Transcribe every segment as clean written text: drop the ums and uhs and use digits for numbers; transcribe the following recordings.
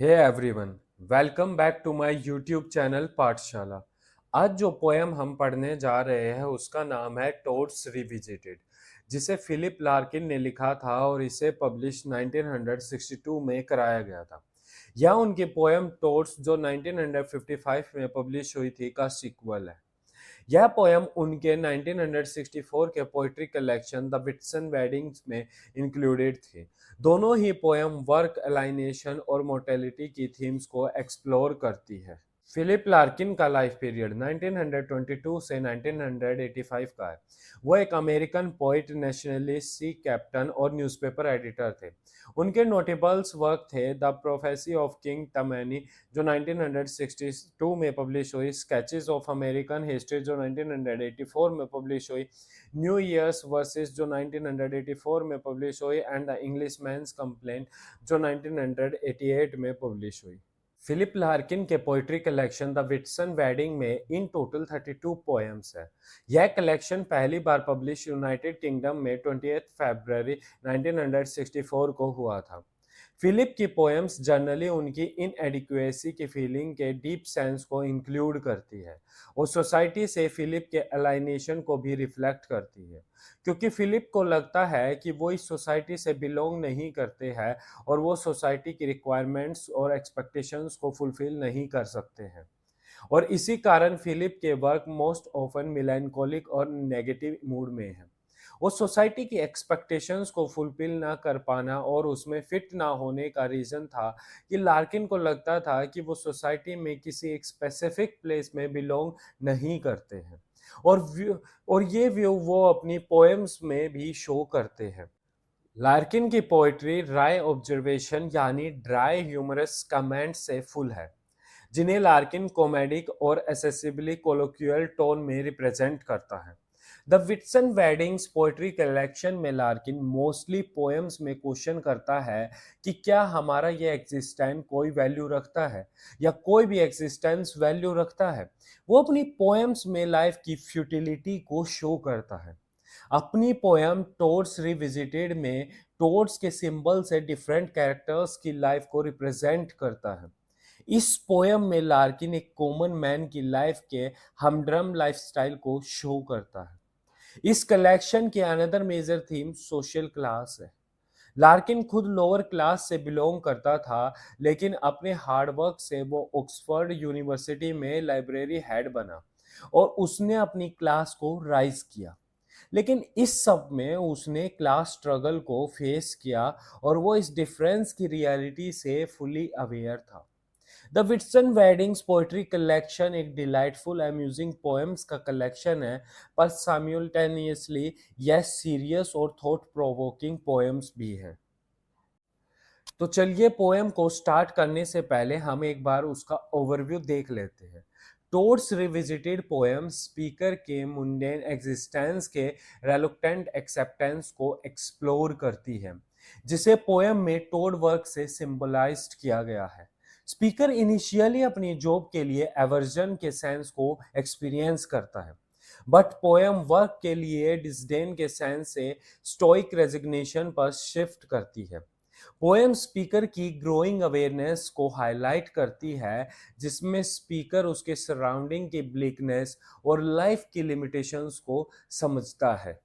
Hey everyone, welcome back to my YouTube channel Pathshala. आज जो poem हम पढ़ने जा रहे हैं उसका नाम है टोड्स रिविजिटेड, जिसे फिलिप लार्किन ने लिखा था और इसे पब्लिश 1962 में कराया गया था। यह उनकी पोएम टोड्स जो 1955 में पब्लिश हुई थी का सीक्वल है। यह पोयम उनके 1964 के poetry collection the Whitson weddings में इंक्लूडेड थी। दोनों ही पोयम वर्क अलाइनेशन और मोर्टेलिटी की थीम्स को एक्सप्लोर करती है। फिलिप लार्किन का लाइफ पीरियड 1922 से 1985 का है। वो एक अमेरिकन पोइट, नेशनलिस्ट, सी कैप्टन और न्यूज़पेपर एडिटर थे। उनके नोटेबल्स वर्क थे द प्रोफेसी ऑफ किंग तमैनी जो 1962 में पब्लिश हुई, स्केचेस ऑफ अमेरिकन हिस्ट्री जो 1984 में पब्लिश हुई, न्यू ईयर्स वर्सेस जो 1984 में पब्लिश हुई एंड द इंग्लिशमैन्स कंप्लेंट जो 1988 में पब्लिश हुई। फिलिप लार्किन के poetry collection the Whitson wedding में इन टोटल 32 पोएम्स है। यह कलेक्शन पहली बार पब्लिश यूनाइटेड किंगडम में 20 फरवरी 1964 को हुआ था। फिलिप की पोएम्स जनरली उनकी इनएडिक्वेसी की फीलिंग के डीप सेंस को इंक्लूड करती है और सोसाइटी से फिलिप के अलाइनेशन को भी रिफ्लेक्ट करती है, क्योंकि फिलिप को लगता है कि वो इस सोसाइटी से बिलोंग नहीं करते हैं और वो सोसाइटी की रिक्वायरमेंट्स और एक्सपेक्टेशंस को फुलफिल नहीं कर सकते हैं। और इसी कारण फिलिप के वर्क मोस्ट ऑफन मिलैंकोलिक और नेगेटिव मूड में है। वो सोसाइटी की एक्सपेक्टेशंस को फुलफिल ना कर पाना और उसमें फिट ना होने का रीज़न था कि लार्किन को लगता था कि वो सोसाइटी में किसी एक स्पेसिफिक प्लेस में बिलोंग नहीं करते हैं। और व्यू और ये व्यू वो अपनी पोएम्स में भी शो करते हैं। लार्किन की पोएट्री ड्राई ऑब्जर्वेशन यानी ड्राई ह्यूमरस कमेंट से फुल है, जिन्हें लार्किन कॉमेडिक और एसेसिबली कोलोक्यूअल टोन में रिप्रेजेंट करता है। The Whitson weddings poetry collection में लार्किन मोस्टली पोएम्स में क्वेश्चन करता है कि क्या हमारा ये एग्जिस्टेंस कोई वैल्यू रखता है या कोई भी एग्जिस्टेंस वैल्यू रखता है। वो अपनी पोएम्स में लाइफ की फ्यूटिलिटी को शो करता है। अपनी पोएम टोड्स रिविजिटेड में टोड्स के सिंबल से डिफरेंट कैरेक्टर्स की लाइफ को रिप्रेजेंट करता है। इस पोयम में लार्किन एक कॉमन मैन की लाइफ के हमड्रम लाइफस्टाइल को शो करता है। इस कलेक्शन की another major theme social class है। लार्किन खुद लोअर क्लास से बिलोंग करता था, लेकिन अपने हार्डवर्क से वो ऑक्सफोर्ड यूनिवर्सिटी में लाइब्रेरी हेड बना और उसने अपनी क्लास को राइज किया। लेकिन इस सब में उसने क्लास स्ट्रगल को फेस किया और वो इस डिफरेंस की रियलिटी से फुली अवेयर था। The Whitson weddings poetry collection एक डिलाइटफुल अम्यूजिंग पोएम्स का कलेक्शन है, पर साइमल्टेनियसली यह सीरियस और थॉट प्रोवोकिंग पोएम्स भी है। तो चलिए पोएम को स्टार्ट करने से पहले हम एक बार उसका ओवरव्यू देख लेते हैं। टोड्स रिविजिटेड पोएम स्पीकर के मुंडेन एग्जिस्टेंस के रेलुक्टेंट एक्सेप्टेंस को एक्सप्लोर करती है, जिसे पोएम में टोड वर्क से सिंबलाइज्ड किया गया है। स्पीकर इनिशियली अपनी जॉब के लिए एवर्जन के सेंस को एक्सपीरियंस करता है, बट पोएम वर्क के लिए डिस्डेन के सेंस से स्टोइक रेजिग्नेशन पर शिफ्ट करती है। पोएम स्पीकर की ग्रोइंग अवेयरनेस को हाईलाइट करती है, जिसमें स्पीकर उसके सराउंडिंग की ब्लिकनेस और लाइफ की लिमिटेशंस को समझता है।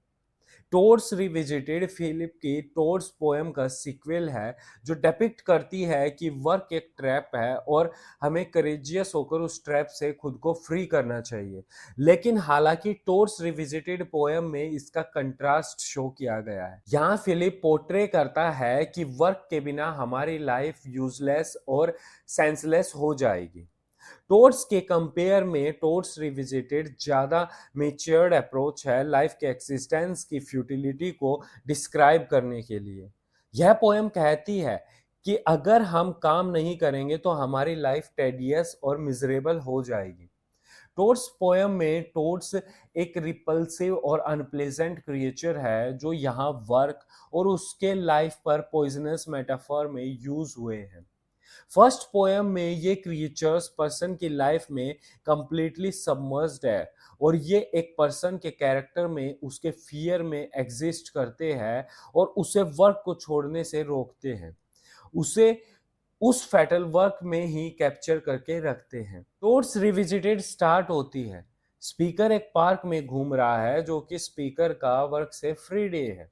टोड्स रिविजिटेड फिलिप की टोड्स पोएम का सीक्वल है, जो डिपिक्ट करती है कि वर्क एक ट्रैप है और हमें करेजियस होकर उस ट्रैप से खुद को फ्री करना चाहिए। लेकिन हालांकि टोड्स रिविजिटेड पोएम में इसका कंट्रास्ट शो किया गया है। यहाँ फिलिप पोर्ट्रे करता है कि वर्क के बिना हमारी लाइफ यूजलेस और सेंसलेस हो जाएगी। टोड्स के कंपेयर में टोड्स रिविजिटेड ज़्यादा मेच्योर्ड अप्रोच है लाइफ के एक्सिस्टेंस की फ्यूटिलिटी को डिस्क्राइब करने के लिए। यह पोएम कहती है कि अगर हम काम नहीं करेंगे तो हमारी लाइफ टेडियस और मिजरेबल हो जाएगी। टोड्स पोएम में टोड्स एक रिपल्सिव और अनप्लेजेंट क्रिएचर है, जो यहाँ वर्क और उसके लाइफ पर पॉइजनस मेटाफर में यूज हुए हैं। फर्स्ट पोएम में ये क्रिएचर्स पर्सन की लाइफ में कंप्लीटली सबमर्ज्ड है और ये एक पर्सन के कैरेक्टर में उसके फियर में एग्जिस्ट करते हैं और उसे वर्क को छोड़ने से रोकते हैं। उसे उस फैटल वर्क में ही कैप्चर करके रखते हैं। टोट्स रिविजिटेड स्टार्ट होती है। स्पीकर एक पार्क में घूम रहा है जो कि स्पीकर का वर्क से फ्री डे है।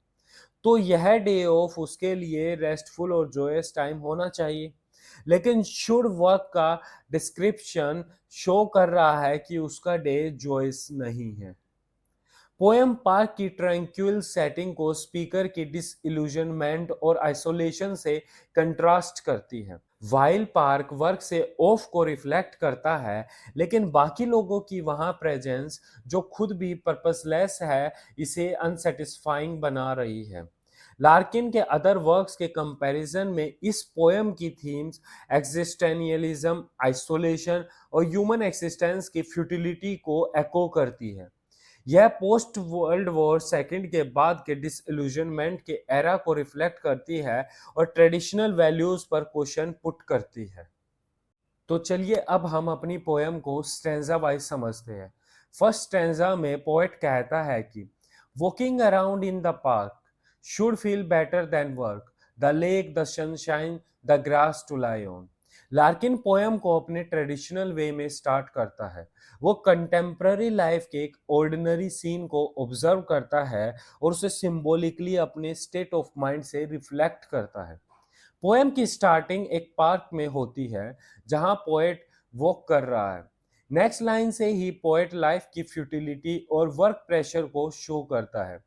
तो यह डे ऑफ उसके लिए रेस्टफुल और जॉयस टाइम होना चाहिए। लेकिन शुड वर्क का डिस्क्रिप्शन शो कर रहा है कि उसका डे जॉयस नहीं है। पोएम पार्क की ट्रैंक्विल सेटिंग को स्पीकर की डिसइल्यूजनमेंट और आइसोलेशन से कंट्रास्ट करती है। वाइल्ड पार्क वर्क से ऑफ को रिफ्लेक्ट करता है, लेकिन बाकी लोगों की वहां प्रेजेंस, जो खुद भी पर्पसलेस है, इसे अनसेटिस्फाइंग बना रही है। लार्किन के अदर वर्क्स के कंपैरिजन में इस पोएम की थीम्स एग्जिस्टेंशियलिज्म, आइसोलेशन और ह्यूमन एक्सिस्टेंस की फ्यूटिलिटी को एको करती है। यह पोस्ट वर्ल्ड वॉर सेकंड के बाद के डिसइल्यूजनमेंट के एरा को रिफ्लेक्ट करती है और ट्रेडिशनल वैल्यूज पर क्वेश्चन पुट करती है। तो चलिए अब हम अपनी पोएम को स्टैंजा वाइज समझते हैं। फर्स्ट स्टैंजा में पोएट कहता है कि walking around in the park should feel better than work, the lake, the sunshine, the grass to lie on. Larkin poem को अपने ट्रेडिशनल वे में स्टार्ट करता है। वो कंटेम्प्ररी लाइफ के एक ऑर्डिनरी सीन को ऑब्जर्व करता है और उसे सिंबॉलिकली अपने स्टेट ऑफ माइंड से रिफ्लेक्ट करता है। पोएम की स्टार्टिंग एक पार्क में होती है जहां पोएट वॉक कर रहा है। नेक्स्ट लाइन से ही पोएट लाइफ की फ्यूटिलिटी और वर्क प्रेशर को शो करता है।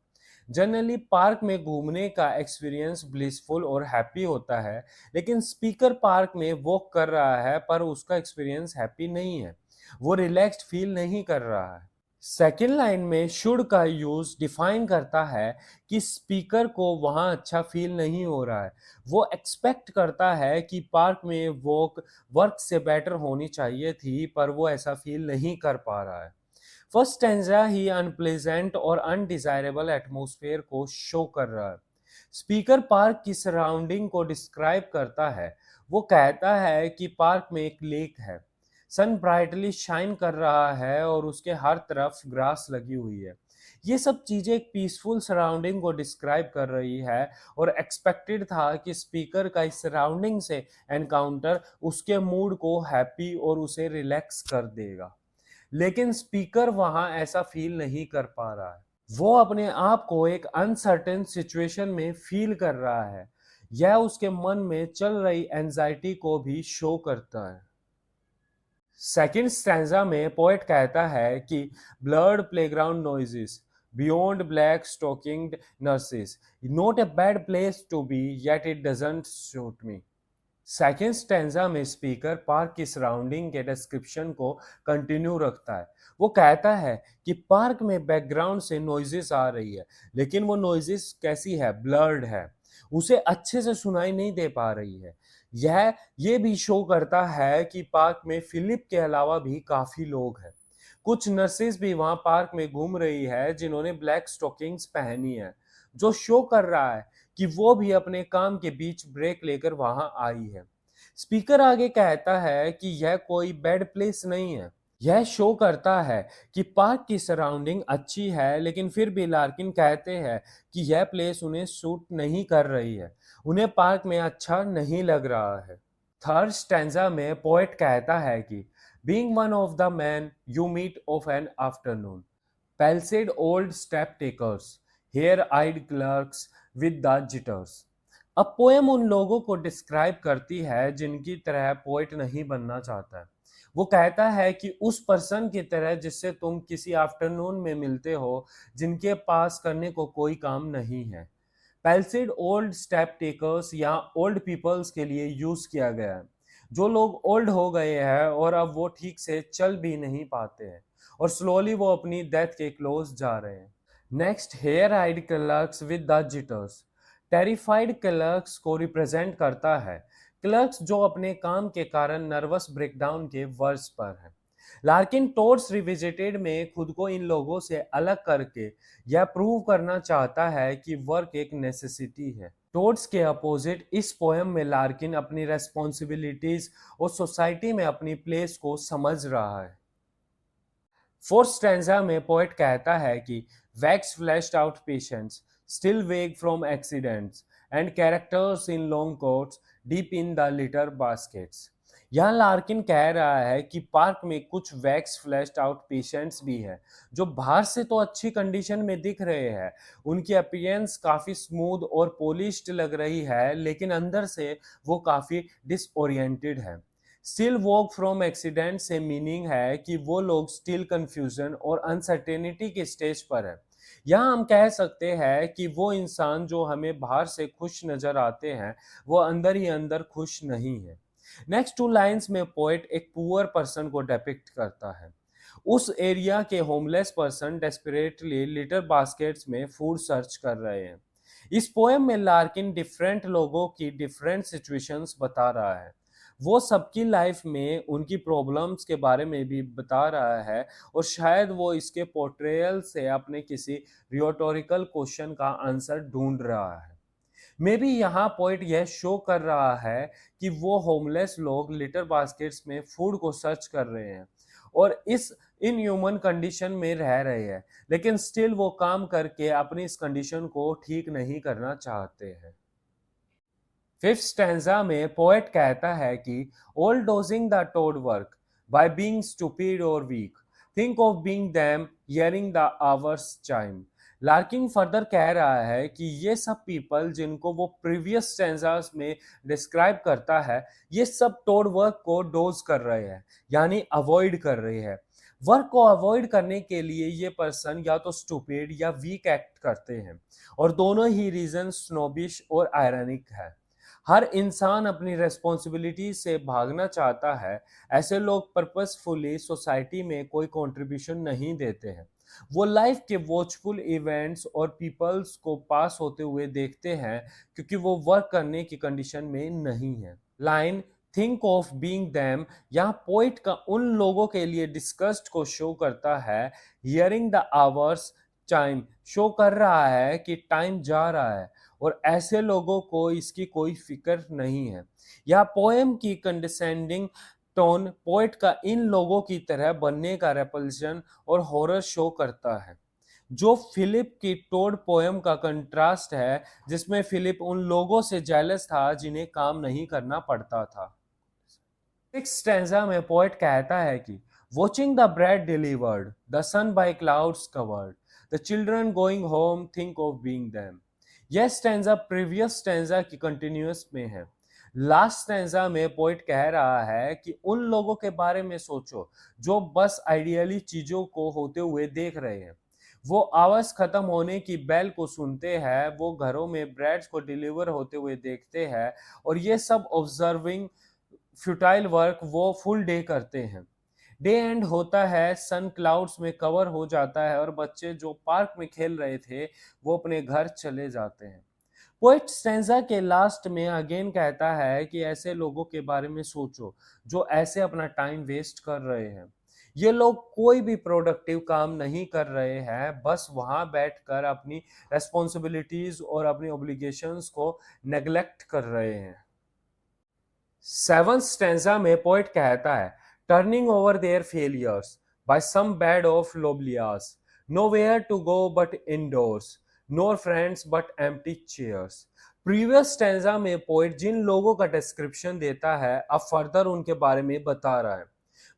जनरली पार्क में घूमने का एक्सपीरियंस ब्लिसफुल और हैप्पी होता है, लेकिन स्पीकर पार्क में वॉक कर रहा है पर उसका एक्सपीरियंस हैप्पी नहीं है। वो रिलैक्स्ड फील नहीं कर रहा है। सेकेंड लाइन में शुड का यूज डिफाइन करता है कि स्पीकर को वहां अच्छा फील नहीं हो रहा है। वो एक्सपेक्ट करता है कि पार्क में वॉक वर्क से बेटर होनी चाहिए थी, पर वो ऐसा फील नहीं कर पा रहा है। फर्स्ट स्टैंजा ही अनप्लेजेंट और अनडिजायरेबल एटमॉस्फेयर को शो कर रहा है। स्पीकर पार्क की सराउंडिंग को डिस्क्राइब करता है। वो कहता है कि पार्क में एक लेक है, सन ब्राइटली शाइन कर रहा है और उसके हर तरफ ग्रास लगी हुई है। ये सब चीजें एक पीसफुल सराउंडिंग को डिस्क्राइब कर रही है और एक्सपेक्टेड था कि स्पीकर का इस सराउंडिंग से एनकाउंटर उसके मूड को हैप्पी और उसे रिलैक्स कर देगा। लेकिन स्पीकर वहां ऐसा फील नहीं कर पा रहा है। वो अपने आप को एक अनसर्टेन सिचुएशन में फील कर रहा है। यह उसके मन में चल रही एंजाइटी को भी शो करता है। सेकंड स्टैंजा में पोएट कहता है कि blurred playground noises beyond black stocking nurses, not a bad place to be, yet it doesn't suit me. Second stanza में स्पीकर पार्क की सराउंडिंग के डिस्क्रिप्शन को कंटिन्यू रखता है। वो कहता है कि पार्क में बैकग्राउंड से नॉइजेस आ रही है, लेकिन वो नॉइजेस कैसी है, ब्लर्ड है, उसे अच्छे से सुनाई नहीं दे पा रही है। यह ये भी शो करता है कि पार्क में फिलिप के अलावा भी काफी लोग हैं। कुछ नर्सेस भी वहां पार्क में घूम रही है जिन्होंने ब्लैक स्टॉकिंग्स पहनी है, जो शो कर रहा है कि वो भी अपने काम के बीच ब्रेक लेकर वहां आई है। स्पीकर आगे कहता है कि यह कोई बैड प्लेस नहीं है। यह शो करता है कि पार्क की सराउंडिंग अच्छी है, लेकिन फिर भी लार्किन कहते हैं कि यह प्लेस उन्हें सूट नहीं कर रही है। उन्हें पार्क में अच्छा नहीं लग रहा है। थर्ड स्टैंजा में पोएट कहता है कि being one of the man you meet of an afternoon, pelted old step takers, hair-eyed clerks with the jitters। अब पोएम उन लोगों को डिस्क्राइब करती है जिनकी तरह पोएट नहीं बनना चाहता है। वो कहता है कि उस पर्सन की तरह जिससे तुम किसी आफ्टरनून में मिलते हो, जिनके पास करने को कोई काम नहीं है। पेल्सिड ओल्ड स्टेप टेकर्स या ओल्ड पीपल्स के लिए यूज किया गया है, जो लोग ओल्ड हो गए हैं और अब वो ठीक से चल भी नहीं पाते हैं और स्लोली वो अपनी डेथ के क्लोज जा रहे हैं। Next, hare eyed clerks with the jitters terrified clerks को रिप्रेजेंट करता है। क्लर्क्स जो अपने काम के कारण नर्वस ब्रेकडाउन के वर्स पर है। लार्किन टोड्स रिविजिटेड में खुद को इन लोगों से अलग करके यह प्रूव करना चाहता है कि वर्क एक नेसेसिटी है। टोड्स के अपोजिट इस पोएम में लार्किन अपनी रेस्पॉन्सिबिलिटीज और सोसाइटी में अपनी प्लेस को समझ रहा है। फोर्थ स्टैंजा में पोएट कहता है कि wax flashed out patients still wake from accidents and characters in long quotes deep in the litter baskets. यहाँ लार्किन कह रहा है कि पार्क में कुछ वैक्स फ्लैश्ड आउट पेशेंट्स भी हैं जो बाहर से तो अच्छी कंडीशन में दिख रहे हैं, उनकी अपीयरेंस काफ़ी स्मूथ और पॉलिश्ड लग रही है, लेकिन अंदर से वो काफ़ी डिसओरिएंटेड है। स्टिल वॉक फ्रॉम एक्सीडेंट से मीनिंग है कि वो लोग स्टिल कंफ्यूजन और अनसर्टेनिटी के स्टेज पर है। यहाँ हम कह सकते हैं कि वो इंसान जो हमें बाहर से खुश नजर आते हैं, वो अंदर ही अंदर खुश नहीं है। नेक्स्ट टू लाइंस में पोएट एक पुअर पर्सन को डिपिक्ट करता है। उस एरिया के homeless person desperately litre baskets में फूड सर्च कर रहे हैं। इस पोएम में लार्किन डिफरेंट लोगों की डिफरेंट सिचुएशंस बता रहा है। वो सबकी लाइफ में उनकी प्रॉब्लम्स के बारे में भी बता रहा है, और शायद वो इसके पोर्ट्रेयल से अपने किसी रियोटोरिकल क्वेश्चन का आंसर ढूंढ रहा है। मे बी यहाँ पॉइंट यह शो कर रहा है कि वो होमलेस लोग लिटर बास्केट्स में फूड को सर्च कर रहे हैं और इस इनह्यूमन कंडीशन में रह रहे हैं, लेकिन स्टिल वो काम करके अपनी इस कंडीशन को ठीक नहीं करना चाहते हैं। फिफ्थ स्टैंजा में पोएट कहता है कि all dodging the toad work by being stupid और weak, think of being them hearing the hours chime. Larkin further कह रहा है कि ये सब पीपल जिनको वो प्रीवियस स्टैंजास में डिस्क्राइब करता है, ये सब टोड वर्क को डोज कर रहे हैं, यानी अवॉइड कर रहे हैं। वर्क को अवॉइड करने के लिए ये पर्सन या तो स्टूपिड या वीक एक्ट करते हैं, और दोनों ही रीजन स्नोबिश और आयरनिक है। हर इंसान अपनी रेस्पॉन्सिबिलिटी से भागना चाहता है। ऐसे लोग पर्पसफुली सोसाइटी में कोई कंट्रीब्यूशन नहीं देते हैं। वो लाइफ के वॉचफुल इवेंट्स और पीपल्स को पास होते हुए देखते हैं क्योंकि वो वर्क करने की कंडीशन में नहीं है। Line think of being them यहाँ पोइट का उन लोगों के लिए डिस्कस्ड को शो करता है। Hearing the hours time show कर रहा है कि टाइम जा रहा है, और ऐसे लोगों को इसकी कोई फिक्र नहीं है। यह पोएम की कंडेसेंडिंग टोन पोएट का इन लोगों की तरह बनने का रेपल्शन और हॉरर शो करता है, जो फिलिप की टोड पोएम का कंट्रास्ट है, जिसमें फिलिप उन लोगों से जेलस था जिन्हें काम नहीं करना पड़ता था। सिक्स स्टैंजा में पोएट कहता है कि watching the bread delivered, the sun by clouds covered, the children going home think of being them. यह स्टैंजा प्रीवियस स्टैंजा की कंटिन्यूअस में है। लास्ट स्टैंजा में पोइट कह रहा है कि उन लोगों के बारे में सोचो जो बस आइडियली चीजों को होते हुए देख रहे हैं। वो आवाज खत्म होने की बेल को सुनते हैं, वो घरों में ब्रेड्स को डिलीवर होते हुए देखते हैं, और ये सब ऑब्जर्विंग फ्यूटाइल वर्क वो फुल डे करते हैं। डे एंड होता है, सन क्लाउड्स में कवर हो जाता है, और बच्चे जो पार्क में खेल रहे थे वो अपने घर चले जाते हैं। पोएट स्टैंजा के लास्ट में अगेन कहता है कि ऐसे लोगों के बारे में सोचो जो ऐसे अपना टाइम वेस्ट कर रहे हैं। ये लोग कोई भी प्रोडक्टिव काम नहीं कर रहे हैं, बस वहां बैठकर अपनी रेस्पॉन्सिबिलिटीज और अपनी ऑब्लिगेशंस को नेग्लेक्ट कर रहे हैं। सेवंथ स्टैंजा में पोएट कहता है turning over their failures by some bed of lobelias, nowhere to go but indoors, nor friends but empty chairs. Previous stanza में पोएट जिन लोगों का डिस्क्रिप्शन देता है, अब फर्दर उनके बारे में बता रहा है।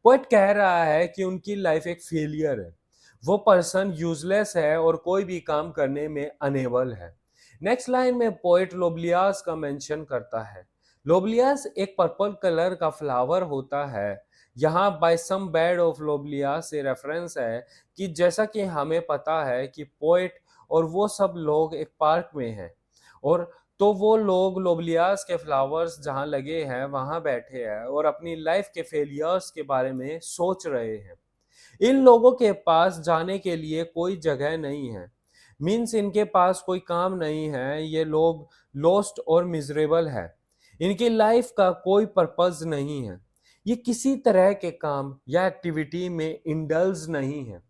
पोएट कह रहा है कि उनकी लाइफ एक फेलियर है, वो पर्सन यूजलेस है और कोई भी काम करने में अनेबल है। नेक्स्ट लाइन में पोएट लोबलियास का मेंशन करता है। लोबलियास एक पर्पल कलर का फ्लावर होता है। यहाँ बाय सम बैड ऑफ लोबलियास से रेफरेंस है कि जैसा कि हमें पता है कि पोएट और वो सब लोग एक पार्क में हैं, और तो वो लोग लोबलियास के फ्लावर्स जहाँ लगे हैं वहाँ बैठे हैं और अपनी लाइफ के फेलियर्स के बारे में सोच रहे हैं। इन लोगों के पास जाने के लिए कोई जगह नहीं है, मीन्स इनके पास कोई काम नहीं है। ये लोग लॉस्ट और मिजरेबल है, इनकी लाइफ का कोई पर्पस नहीं है। ये किसी तरह के काम या एक्टिविटी में इंडल्ज नहीं है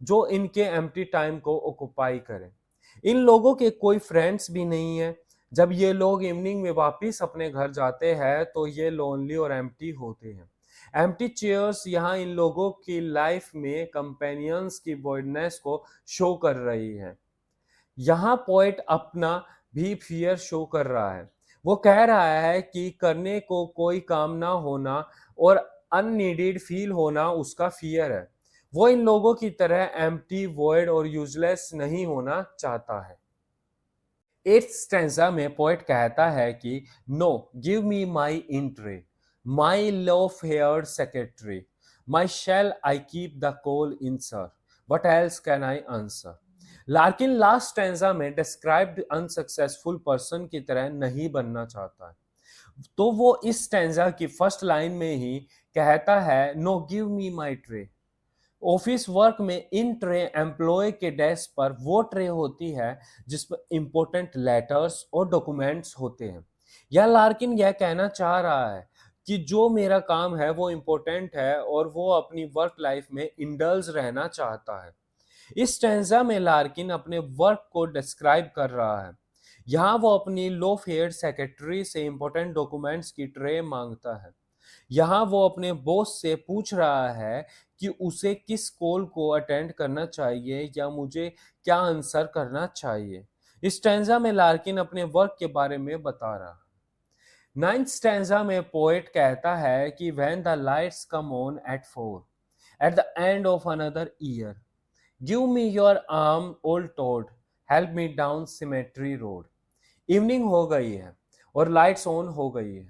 जो इनके एम्प्टी टाइम को ऑक्युपाई करे। इन लोगों के कोई फ्रेंड्स भी नहीं है। जब ये लोग इवनिंग में वापस अपने घर जाते हैं तो ये लोनली और एम्प्टी होते हैं। एम्प्टी चेयर्स यहाँ इन लोगों की लाइफ में कंपेनियंस की वॉइडनेस को शो कर रही है। यहाँ पोएट अपना भी फियर शो कर रहा है। वो कह रहा है कि करने को कोई काम ना होना और अननीडेड फील होना उसका फियर है। वो इन लोगों की तरह एम्प्टी, वॉइड और यूजलेस नहीं होना चाहता है। 8th स्टैंजा में पोएट कहता है कि no, give me my in tray, my love hair secretary, my shall I keep the call in sir, what else can I answer. Larkin last stanza में डिस्क्राइब्ड अनसक्सेसफुल पर्सन की तरह नहीं बनना चाहता है। तो वो इस स्टैंजा की फर्स्ट लाइन में ही कहता है नो, गिव मी माई ट्रे। ऑफिस वर्क में इन ट्रे एम्प्लॉय के डेस्क पर वो ट्रे होती है जिस पर इंपॉर्टेंट लेटर्स और डॉक्यूमेंट्स होते हैं। यह लार्किन यह कहना चाह रहा है कि जो मेरा काम है वो इम्पोर्टेंट है और वो अपनी वर्क लाइफ में इंडल्ज रहना चाहता है। इस स्टैंजा में लार्किन अपने वर्क को डिस्क्राइब कर रहा है। यहाँ वो अपनी लो फेयर सेक्रेटरी से इंपॉर्टेंट डॉक्यूमेंट्स की ट्रे मांगता है। यहाँ वो अपने बॉस से पूछ रहा है कि उसे किस कॉल को अटेंड करना चाहिए या मुझे क्या आंसर करना चाहिए। इस स्टैंजा में लार्किन अपने वर्क के बारे में बता रहा है। 9th स्टैंजा में पोएट कहता है कि when the lights come on at 4 at the end of another year, give me your arm old toad, help me down cemetery road। Evening हो गई है और लाइट्स ऑन हो गई है,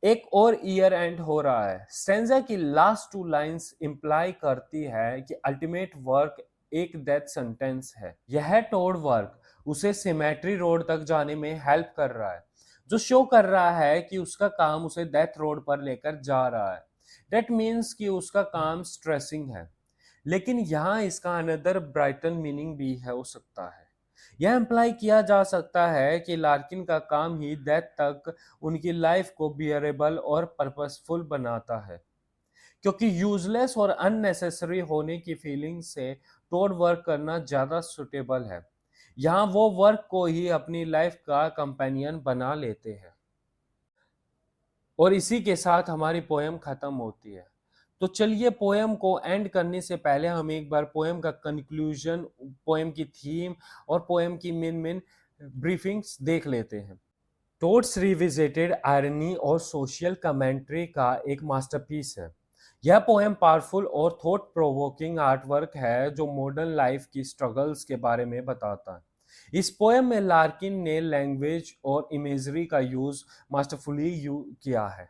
एक और ईयर एंड हो रहा है। स्टेंजा की लास्ट टू लाइंस इंप्लाई करती है कि अल्टीमेट वर्क एक डेथ सेंटेंस है। यह टोड वर्क उसे सिमेट्री रोड तक जाने में हेल्प कर रहा है, जो शो कर रहा है कि उसका काम उसे डेथ रोड पर लेकर जा रहा है। डेट मीन्स कि उसका काम स्ट्रेसिंग है, लेकिन यहाँ इसका अनदर ब्राइटन मीनिंग भी है हो सकता है। यह इम्प्लाई किया जा सकता है कि लार्किन का काम ही डेथ तक उनकी लाइफ को बियरेबल और पर्पसफुल बनाता है, क्योंकि यूजलेस और अननेसेसरी होने की फीलिंग से टोड वर्क करना ज़्यादा सुटेबल है। यहाँ वो वर्क को ही अपनी लाइफ का कंपेनियन बना लेते हैं। और इसी के साथ हमारी पोएम खत्म होती है। तो चलिए पोएम को एंड करने से पहले हम एक बार पोएम का कंक्लूजन, पोएम की थीम और पोएम की मेन मेन ब्रीफिंग्स देख लेते हैं। टोड्स रिविजिटेड आयरनी और सोशल कमेंट्री का एक मास्टरपीस है। यह पोएम पावरफुल और थॉट प्रोवोकिंग आर्टवर्क है जो मॉडर्न लाइफ की स्ट्रगल्स के बारे में बताता है। इस पोएम में लार्किन ने लैंग्वेज और इमेजरी का यूज मास्टरफुली किया है।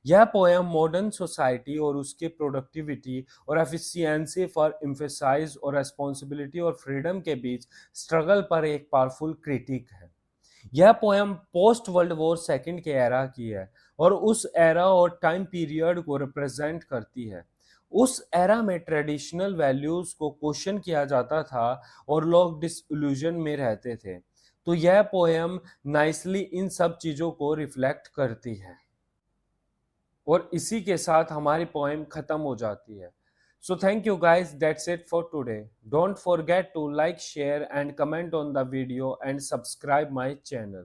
यह पोएम मॉडर्न सोसाइटी और उसके प्रोडक्टिविटी और एफिशिएंसी पर एम्फेसाइज और रेस्पॉन्सिबिलिटी और फ्रीडम के बीच स्ट्रगल पर एक पावरफुल क्रिटिक है। यह poem post world war second के एरा की है और उस एरा और टाइम पीरियड को रिप्रेजेंट करती है। उस एरा में ट्रेडिशनल वैल्यूज को क्वेश्चन किया जाता था और लोग डिसइल्यूजन में रहते थे। तो यह पोएम नाइसली इन सब चीज़ों को रिफ्लेक्ट करती है। और इसी के साथ हमारी पोएम खत्म हो जाती है। So thank you guys, that's it for today. Don't forget to like, share and comment on the video and subscribe my channel.